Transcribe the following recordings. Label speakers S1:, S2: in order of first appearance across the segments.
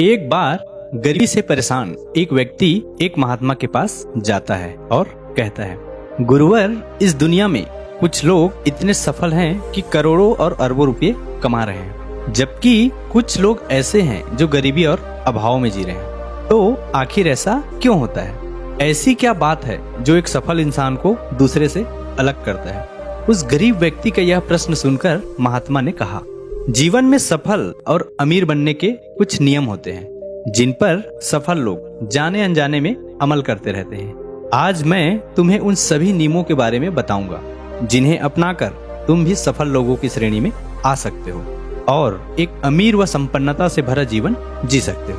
S1: एक बार गरीबी से परेशान एक व्यक्ति एक महात्मा के पास जाता है और कहता है, गुरुवर, इस दुनिया में कुछ लोग इतने सफल हैं कि करोड़ों और अरबों रुपए कमा रहे हैं, जबकि कुछ लोग ऐसे हैं जो गरीबी और अभाव में जी रहे हैं। तो आखिर ऐसा क्यों होता है? ऐसी क्या बात है जो एक सफल इंसान को दूसरे से अलग करता है? उस गरीब व्यक्ति का यह प्रश्न सुनकर महात्मा ने कहा, जीवन में सफल और अमीर बनने के कुछ नियम होते हैं जिन पर सफल लोग जाने अनजाने में अमल करते रहते हैं। आज मैं तुम्हें उन सभी नियमों के बारे में बताऊंगा जिन्हें अपनाकर तुम भी सफल लोगों की श्रेणी में आ सकते हो और एक अमीर व संपन्नता से भरा जीवन जी सकते हो।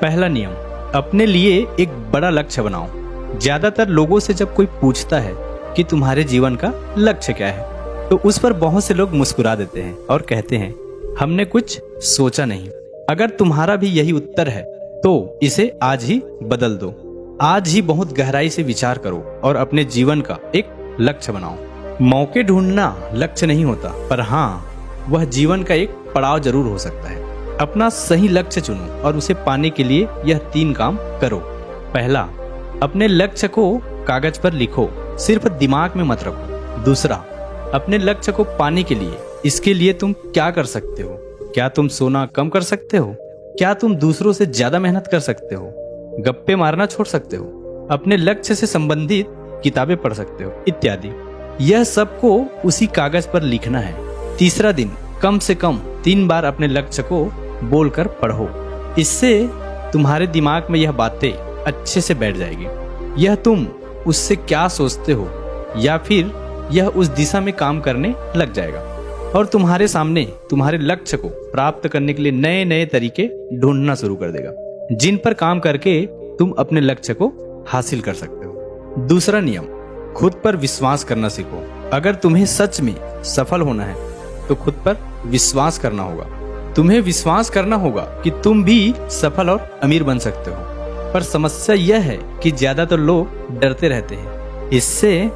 S1: पहला नियम, अपने लिए एक बड़ा लक्ष्य बनाओ। ज्यादातर लोगों से जब कोई पूछता है कि तुम्हारे जीवन का लक्ष्य क्या है, तो उस पर बहुत से लोग मुस्कुरा देते हैं और कहते हैं, हमने कुछ सोचा नहीं। अगर तुम्हारा भी यही उत्तर है तो इसे आज ही बदल दो। आज ही बहुत गहराई से विचार करो और अपने जीवन का एक लक्ष्य बनाओ। मौके ढूंढना लक्ष्य नहीं होता, पर हाँ, वह जीवन का एक पड़ाव जरूर हो सकता है। अपना सही लक्ष्य चुनो और उसे पाने के लिए यह 3 काम करो। पहला, अपने लक्ष्य को कागज पर लिखो, सिर्फ दिमाग में मत रखो। दूसरा, अपने लक्ष्य को पाने के लिए इसके लिए तुम क्या कर सकते हो? क्या तुम सोना कम कर सकते हो? क्या तुम दूसरों से ज्यादा मेहनत कर सकते हो? गप्पे मारना छोड़ सकते हो? अपने लक्ष्य से संबंधित किताबें पढ़ सकते हो, इत्यादि। यह सबको उसी कागज पर लिखना है। तीसरा दिन कम से कम 3 बार अपने लक्ष्य को बोलकर पढ़ो। इससे तुम्हारे दिमाग में यह बातें अच्छे से बैठ जाएगी। यह तुम उससे क्या सोचते हो या फिर यह उस दिशा में काम करने लग जाएगा और तुम्हारे सामने तुम्हारे लक्ष्य को प्राप्त करने के लिए नए नए तरीके ढूंढना शुरू कर देगा, जिन पर काम करके तुम अपने लक्ष्य को हासिल कर सकते हो। दूसरा नियम, खुद पर विश्वास करना सीखो। अगर तुम्हें सच में सफल होना है तो खुद पर विश्वास करना होगा। तुम्हें विश्वास करना होगा कि तुम भी सफल और अमीर बन सकते हो। पर समस्या यह है कि ज्यादातर लोग डरते रहते हैं। इससे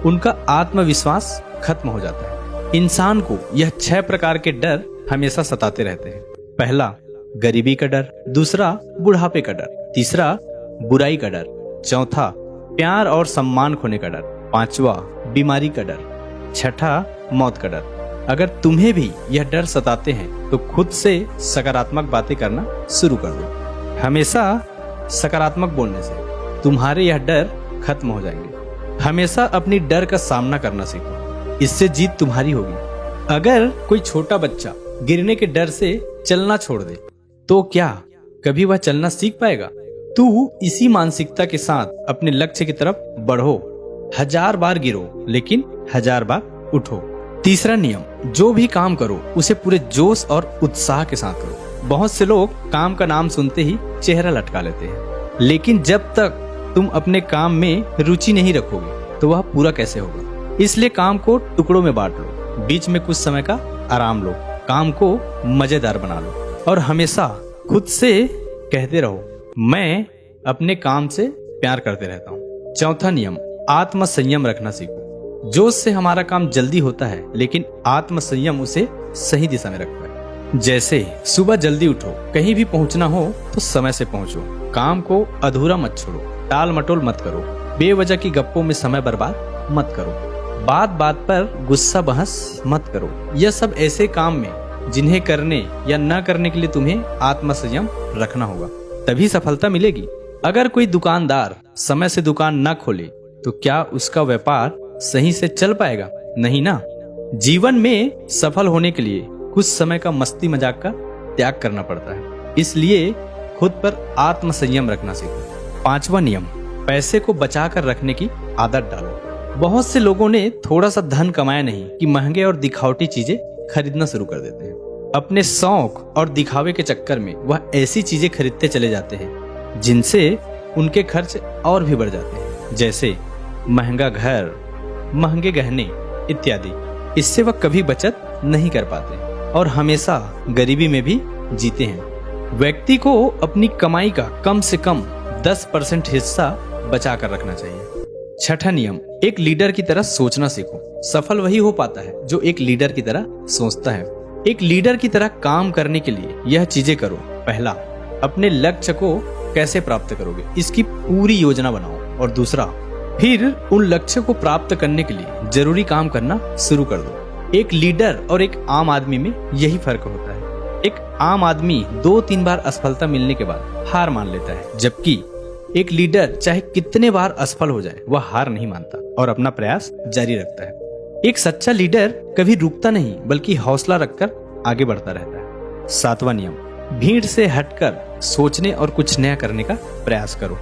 S1: उनका आत्मविश्वास खत्म हो जाता है। इंसान को यह 6 प्रकार के डर हमेशा सताते रहते हैं। पहला, गरीबी का डर। दूसरा, बुढ़ापे का डर। तीसरा, बुराई का डर। चौथा, प्यार और सम्मान खोने का डर। पांचवा, बीमारी का डर। छठा, मौत का डर। अगर तुम्हें भी यह डर सताते हैं तो खुद से सकारात्मक बातें करना शुरू कर दो। हमेशा सकारात्मक बोलने से तुम्हारे यह डर खत्म हो जाएंगे। हमेशा अपनी डर का सामना करना सीखो, इससे जीत तुम्हारी होगी। अगर कोई छोटा बच्चा गिरने के डर से चलना छोड़ दे तो क्या कभी वह चलना सीख पाएगा? तू इसी मानसिकता के साथ अपने लक्ष्य की तरफ बढ़ो। 1000 बार गिरो लेकिन 1000 बार उठो। तीसरा नियम, जो भी काम करो उसे पूरे जोश और उत्साह के साथ करो। बहुत से लोग काम का नाम सुनते ही चेहरा लटका लेते हैं, लेकिन जब तक तुम अपने काम में रुचि नहीं रखोगे तो वह पूरा कैसे होगा? इसलिए काम को टुकड़ों में बांट लो, बीच में कुछ समय का आराम लो, काम को मजेदार बना लो और हमेशा खुद से कहते रहो, मैं अपने काम से प्यार करते रहता हूँ। चौथा नियम, आत्म संयम रखना सीखो। जोश से हमारा काम जल्दी होता है, लेकिन आत्म संयम उसे सही दिशा में रखता है। जैसे सुबह जल्दी उठो, कहीं भी पहुंचना हो तो समय से पहुंचो, काम को अधूरा मत छोड़ो, टाल मटोल मत करो, बेवजह की गप्पों में समय बर्बाद मत करो, बात बात पर गुस्सा बहस मत करो। यह सब ऐसे काम में जिन्हें करने या न करने के लिए तुम्हें आत्म संयम रखना होगा, तभी सफलता मिलेगी। अगर कोई दुकानदार समय से दुकान न खोले तो क्या उसका व्यापार सही से चल पाएगा? नहीं ना। जीवन में सफल होने के लिए कुछ समय का मस्ती मजाक का त्याग करना पड़ता है, इसलिए खुद पर आत्म संयम रखना सीखो। पांचवा नियम, पैसे को बचा कर रखने की आदत डालो। बहुत से लोगों ने थोड़ा सा धन कमाया नहीं कि महंगे और दिखावटी चीजें खरीदना शुरू कर देते हैं। अपने शौक और दिखावे के चक्कर में वह ऐसी चीजें खरीदते चले जाते हैं जिनसे उनके खर्च और भी बढ़ जाते हैं, जैसे महंगा घर, महंगे गहने इत्यादि। इससे वह कभी बचत नहीं कर पाते और हमेशा गरीबी में भी जीते हैं। व्यक्ति को अपनी कमाई का कम से कम 10% हिस्सा बचा कर रखना चाहिए। छठा नियम, एक लीडर की तरह सोचना सीखो। सफल वही हो पाता है जो एक लीडर की तरह सोचता है। एक लीडर की तरह काम करने के लिए यह चीजें करो। पहला, अपने लक्ष्य को कैसे प्राप्त करोगे, इसकी पूरी योजना बनाओ। और दूसरा, फिर उन लक्ष्य को प्राप्त करने के लिए जरूरी काम करना शुरू कर दो। एक लीडर और एक आम आदमी में यही फर्क होता है। एक आम आदमी 2-3 बार असफलता मिलने के बाद हार मान लेता है, जबकि एक लीडर चाहे कितने बार असफल हो जाए वह हार नहीं मानता और अपना प्रयास जारी रखता है। एक सच्चा लीडर कभी रुकता नहीं बल्कि हौसला रखकर आगे बढ़ता रहता है। 7वां नियम, भीड़ से हटकर सोचने और कुछ नया करने का प्रयास करो,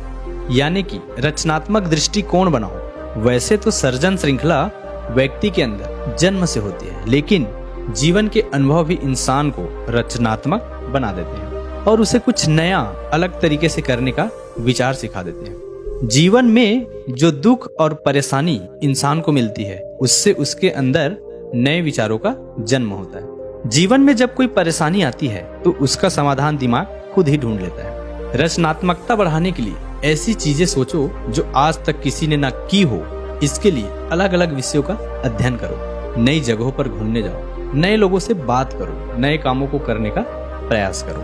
S1: यानी कि रचनात्मक दृष्टिकोण बनाओ। वैसे तो सर्जन श्रृंखला व्यक्ति के अंदर जन्म से होती है, लेकिन जीवन के अनुभव भी इंसान को रचनात्मक बना देते हैं और उसे कुछ नया अलग तरीके से करने का विचार सिखा देते हैं। जीवन में जो दुख और परेशानी इंसान को मिलती है, उससे उसके अंदर नए विचारों का जन्म होता है। जीवन में जब कोई परेशानी आती है तो उसका समाधान दिमाग खुद ही ढूंढ लेता है। रचनात्मकता बढ़ाने के लिए ऐसी चीजें सोचो जो आज तक किसी ने ना की हो। इसके लिए अलग अलग विषयों का अध्ययन करो, नई जगहों पर घूमने जाओ, नए लोगों से बात करो, नए कामों को करने का प्रयास करो।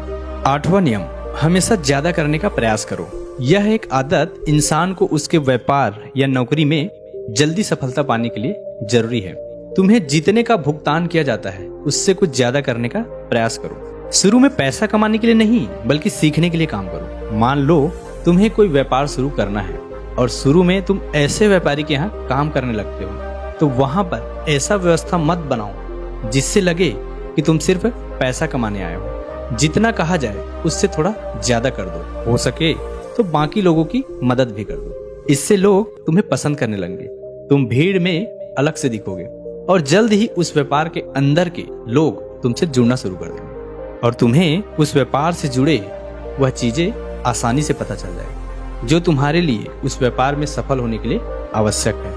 S1: 8वां नियम, हमेशा ज्यादा करने का प्रयास करो। यह एक आदत इंसान को उसके व्यापार या नौकरी में जल्दी सफलता पाने के लिए जरूरी है। तुम्हें जितने का भुगतान किया जाता है उससे कुछ ज्यादा करने का प्रयास करो। शुरू में पैसा कमाने के लिए नहीं बल्कि सीखने के लिए काम करो। मान लो तुम्हें कोई व्यापार शुरू करना है और शुरू में तुम ऐसे व्यापारी के यहाँ काम करने लगते हो, तो वहां पर ऐसा व्यवस्था मत बनाओ जिससे लगे कि तुम सिर्फ पैसा कमाने आए हो। जितना कहा जाए उससे थोड़ा ज्यादा कर दो, हो सके तो बाकी लोगों की मदद भी कर दो। इससे लोग तुम्हें पसंद करने लगेंगे, तुम भीड़ में अलग से दिखोगे और जल्द ही उस व्यापार के अंदर के लोग तुमसे जुड़ना शुरू कर देंगे और तुम्हें उस व्यापार से जुड़े वह चीजें आसानी से पता चल जाएगी जो तुम्हारे लिए उस व्यापार में सफल होने के लिए आवश्यक है।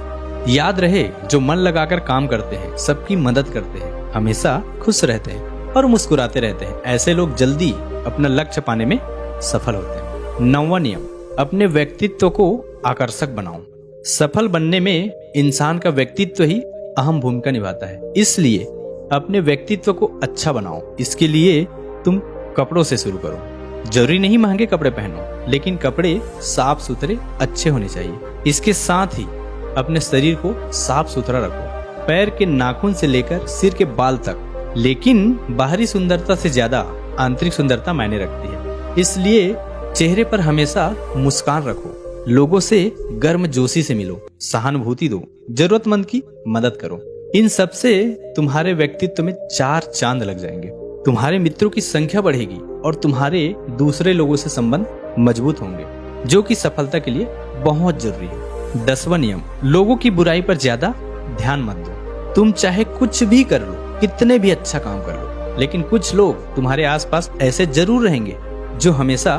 S1: याद रहे, जो मन लगाकर काम करते हैं, सबकी मदद करते हैं, हमेशा खुश रहते हैं और मुस्कुराते रहते हैं, ऐसे लोग जल्दी अपना लक्ष्य पाने में सफल होते हैं। 9वां नियम, अपने व्यक्तित्व को आकर्षक बनाओ। सफल बनने में इंसान का व्यक्तित्व ही अहम भूमिका निभाता है, इसलिए अपने व्यक्तित्व को अच्छा बनाओ। इसके लिए तुम कपड़ों से शुरू करो। जरूरी नहीं महंगे कपड़े पहनो, लेकिन कपड़े साफ सुथरे अच्छे होने चाहिए। इसके साथ ही अपने शरीर को साफ सुथरा रखो, पैर के नाखून से लेकर सिर के बाल तक। लेकिन बाहरी सुंदरता से ज्यादा आंतरिक सुंदरता मायने रखती है, इसलिए चेहरे पर हमेशा मुस्कान रखो, लोगों से गर्मजोशी से मिलो, सहानुभूति दो, जरूरतमंद की मदद करो। इन सब से तुम्हारे व्यक्तित्व में 4 चांद लग जाएंगे, तुम्हारे मित्रों की संख्या बढ़ेगी और तुम्हारे दूसरे लोगों से संबंध मजबूत होंगे, जो कि सफलता के लिए बहुत जरूरी है। 10वां नियम, लोगों की बुराई पर ज्यादा ध्यान मत दो। तुम चाहे कुछ भी कर लो, कितने भी अच्छा काम कर लो, लेकिन कुछ लोग तुम्हारे आसपास ऐसे जरूर रहेंगे जो हमेशा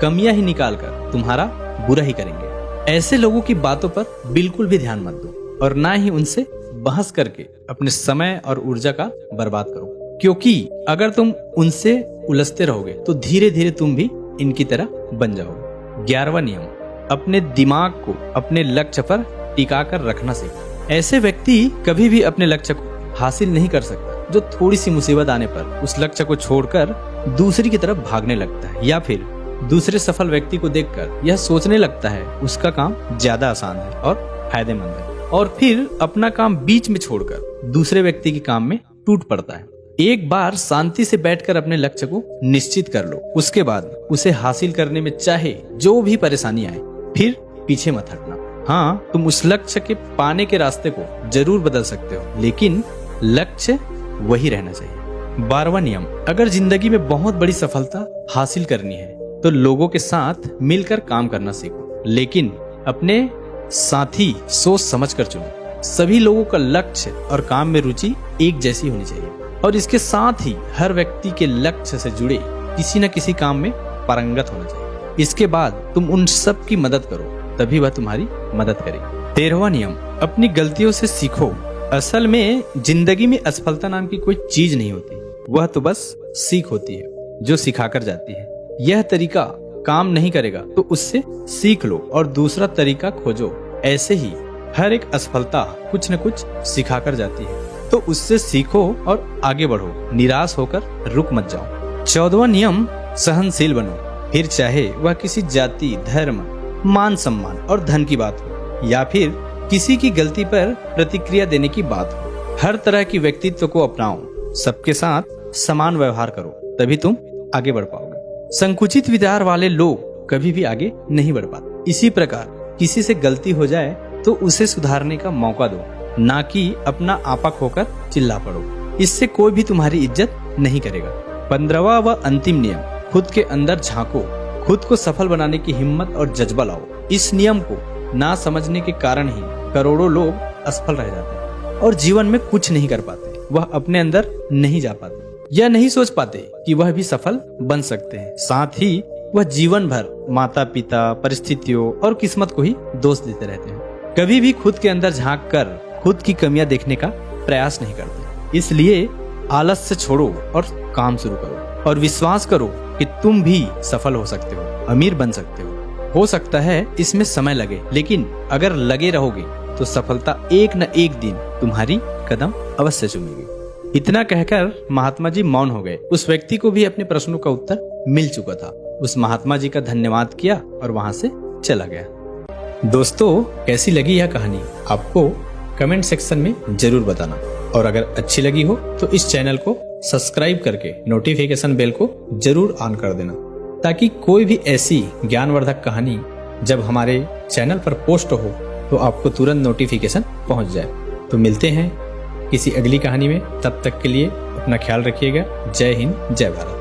S1: कमियां ही निकालकर तुम्हारा बुरा ही करेंगे। ऐसे लोगों की बातों पर बिल्कुल भी ध्यान मत दो और ना ही उनसे बहस करके अपने समय और ऊर्जा का बर्बाद करो, क्योंकि अगर तुम उनसे उलझते रहोगे तो धीरे धीरे तुम भी इनकी तरह बन जाओगे। 11वां नियम, अपने दिमाग को अपने लक्ष्य पर टिका कर रखना सीखो। ऐसे व्यक्ति कभी भी अपने लक्ष्य को हासिल नहीं कर सकता जो थोड़ी सी मुसीबत आने पर उस लक्ष्य को छोड़कर दूसरी की तरफ भागने लगता है, या फिर दूसरे सफल व्यक्ति को देखकर यह सोचने लगता है उसका काम ज्यादा आसान है और फायदेमंद है, और फिर अपना काम बीच में छोड़कर दूसरे व्यक्ति के काम में टूट पड़ता है। एक बार शांति से बैठकर अपने लक्ष्य को निश्चित कर लो, उसके बाद उसे हासिल करने में चाहे जो भी परेशानी आए फिर पीछे मत हटना। हाँ, तुम उस लक्ष्य के पाने के रास्ते को जरूर बदल सकते हो, लेकिन लक्ष्य वही रहना चाहिए। 12वां नियम, अगर जिंदगी में बहुत बड़ी सफलता हासिल करनी है तो लोगों के साथ मिलकर काम करना सीखो, लेकिन अपने साथी सोच समझ कर चुनो। सभी लोगों का लक्ष्य और काम में रुचि एक जैसी होनी चाहिए, और इसके साथ ही हर व्यक्ति के लक्ष्य से जुड़े किसी न किसी काम में पारंगत होना चाहिए। इसके बाद तुम उन सब की मदद करो, तभी वह तुम्हारी मदद करेगी। 13वां नियम, अपनी गलतियों से सीखो। असल में जिंदगी में असफलता नाम की कोई चीज नहीं होती, वह तो बस सीख होती है जो सिखाकर जाती है। यह तरीका काम नहीं करेगा तो उससे सीख लो और दूसरा तरीका खोजो। ऐसे ही हर एक असफलता कुछ न कुछ सिखाकर जाती है, तो उससे सीखो और आगे बढ़ो, निराश होकर रुक मत जाओ। 14वां नियम, सहनशील बनो। फिर चाहे वह किसी जाति, धर्म, मान सम्मान और धन की बात हो या फिर किसी की गलती पर प्रतिक्रिया देने की बात हो। हर तरह की व्यक्तित्व को अपनाओ, सबके साथ समान व्यवहार करो, तभी तुम आगे बढ़ पाओगे। संकुचित विचार वाले लोग कभी भी आगे नहीं बढ़ पाते। इसी प्रकार किसी से गलती हो जाए तो उसे सुधारने का मौका दो, ना कि अपना आपा खोकर चिल्ला पड़ो। इससे कोई भी तुम्हारी इज्जत नहीं करेगा। 15वां व अंतिम नियम, खुद के अंदर झांको, खुद को सफल बनाने की हिम्मत और जज्बा लाओ। इस नियम को ना समझने के कारण ही करोड़ों लोग असफल रह जाते हैं और जीवन में कुछ नहीं कर पाते। वह अपने अंदर नहीं जा पाते या नहीं सोच पाते कि वह भी सफल बन सकते हैं। साथ ही वह जीवन भर माता पिता, परिस्थितियों और किस्मत को ही दोष देते रहते हैं। कभी भी खुद के अंदर झांक कर खुद की कमियां देखने का प्रयास नहीं करते। इसलिए आलस से छोड़ो और काम शुरू करो और विश्वास करो कि तुम भी सफल हो सकते हो, अमीर बन सकते हो सकता है इसमें समय लगे, लेकिन अगर लगे रहोगे तो सफलता एक न एक दिन तुम्हारी कदम अवश्य चूमेगी। इतना कहकर महात्मा जी मौन हो गए। उस व्यक्ति को भी अपने प्रश्नों का उत्तर मिल चुका था। उस महात्मा जी का धन्यवाद किया और वहां से चला गया। दोस्तों, कैसी लगी यह कहानी आपको कमेंट सेक्शन में जरूर बताना, और अगर अच्छी लगी हो तो इस चैनल को सब्सक्राइब करके नोटिफिकेशन बेल को जरूर ऑन कर देना, ताकि कोई भी ऐसी ज्ञानवर्धक कहानी जब हमारे चैनल पर पोस्ट हो तो आपको तुरंत नोटिफिकेशन पहुंच जाए। तो मिलते हैं किसी अगली कहानी में, तब तक के लिए अपना ख्याल रखिएगा। जय हिंद, जय भारत।